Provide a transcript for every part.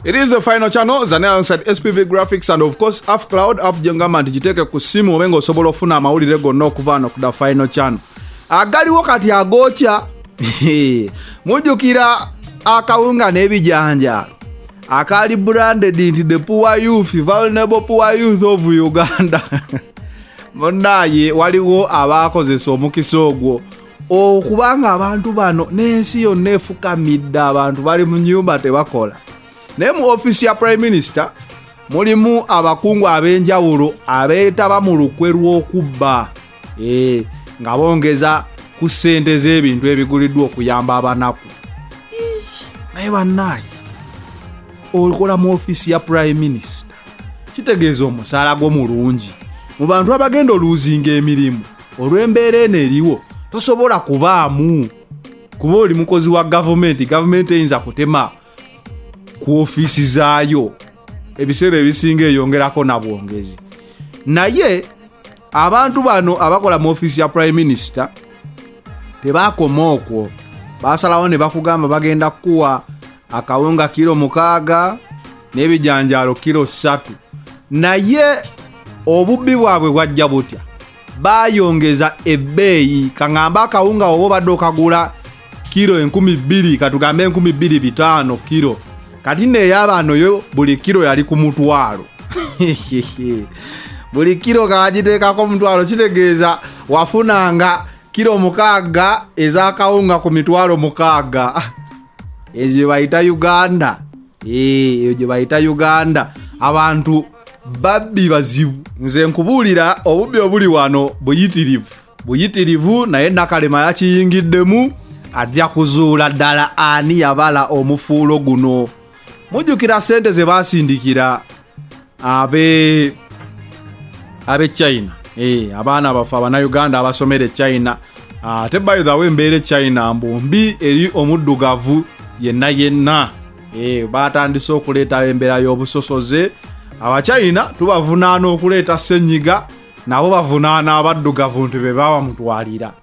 It is the final channel, Zanera alongside SPV Graphics and of course AffCloud app jengama ntijiteke kusimu obenga osobola ofuna amawulire gonna okuva no ku the final channel. Agaliwo kati agocha mujukira akawunga n'ebijanja akali branded into the poor youth, vulnerable poor youth of Uganda. Munaye waliwo abakozesa omukisa ogwo okubanga abantu bano n'ensi yonna efukamidde abantu bali mu nyumba tebakola. Ne mu office ya Prime Minister mulimu abakungu ab'enjawulo abeetaba mu lukwe lw'okubba nga bongeza ku ssente z'ebintu ebiguliddwa okuyamba abanaku. Naye bannaye okola mu office ya Prime Minister kitegeeza omusaala gwo mulungi mu bantu abagenda oluuzinga emirimu olw'embeera eno eriwo tosobola kubaamu kuba oli mukozi wa gavumenti eyinza kutema ku office zaayo ebiseera ebisinga eyongerako na bwongezi. Naye abantu bano abakola mu office ya Prime Minister tebakoma okwo, basalawo ne bakugamba bagenda kuwa akawunga kilo 6 n'ebijanjaalo kilo 3. Naye obubbi bwabwe bwajja butya, bayongeza ebbeeyi. Kangamba akawunga obo badde okagula kilo 2,000 katugambe 2,500 kilo, kati neeyabano yo buli kilo yali ku mutwalo. Buli kilo kagiteekako mutwalo, kitegeeza wafunanga kilo 6 ez'akawunga ku mitwalo 6. Ejo bayita Uganda. Ejo gye bayita Uganda. Abantu babbi bazibu. Nze nkubuulira obubbi obuli wano buyitirivu naye Nakalema yakiyingiddemu ajja kuzuula ddala ani yabala omufuulo guno. Mujjukira ssente ze baasindikira abe China. Abaana bafe Abannayuganda abasomere China. Ate by the way embeera China mbumbi eri omuddugavu yenna. Batandise okuleeta embeera y'obusosoze. Abachina tubavunaana okuleeta ssenyiga, nabo bavunaana abaddugavu nti be baba mutwalira.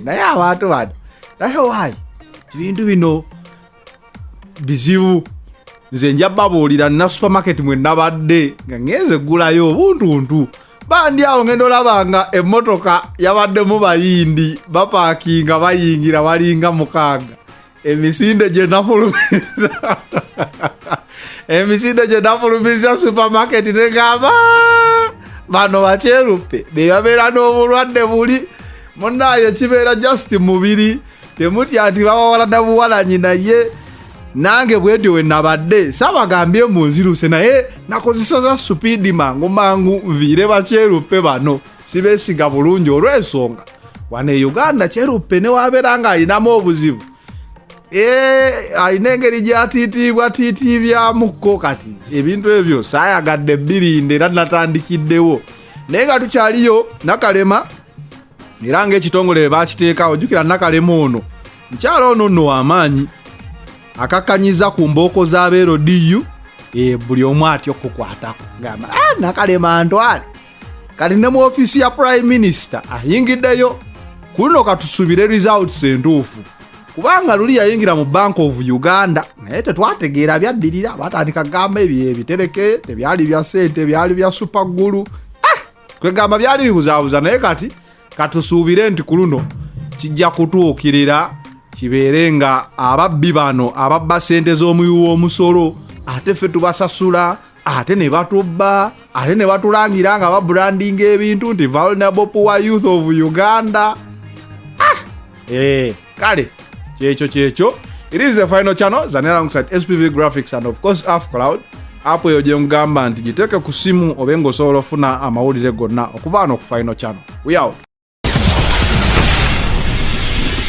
Naye abantu bano naye wayi ebintu bino bizibu. Nze nja babuulira na supermarket mwe nabadde nga ngeze gulayo obuntuntu bandi awo ngendo olabanga emmotoka yabaddemu bayindi bapaakinga bayingira balinga 6. Emisinde gye nafulumiza emisinde gye nafulumiza supermarket negamba bano bakyeruppe bebabeera n'obulwadde buli munnaye kibeera just mubiri temutya nti babawala nabuwalanyi. Naye nange bwetyo we nabadde sabagambye mu nziruse naye nakozesa za speed mangu nviire bakyeruppe bano sibeesiga bulungi olw'ensonga wano e Uganda kyeruppe ne wabeera nga alinamu obuzibu alina engeri gyatiitiibwamukko. Kati ebintu ebyo saayagadde birinde era natandikiddewo naye nga tukyaliyo Nakalema era ng'ekitongole bakiteekawo. Jjukira Nakalema ono mukyala ono nno w'amaanyi akakkanyiza ku mbooko z'abeerodiyu buli omu atyo okukwatako ngamba Nakalema ntwale. Kati ne mu office ya Prime Minister ayingiddeyo kuno katusuubire results entuufu kubanga luli yayingira mu Bank of Uganda naye tetwategeera byaddirira. Batandika gamba ebitereke tebyali bya ssente byali bya supergulu. Kwegamba byali bibuzaabuza naye kati katusuubire nti ku luno kijja kutuukirira kibeere nga ababbi bano ababba ssente z'omuyiwa omusolo ate ffe tubasasula ate ne batubba ate ne batulangira nga babrandinga ebintu nti vulnerable poor youth of Uganda. Kale kyekyo. It is the final channel, Zanera alongside SPV Graphics and of course AffCloud. App eyo gye ngamba nti giteeke ku simu obenga osobola ofuna amawulire gonna okuva no ku final channel. We out.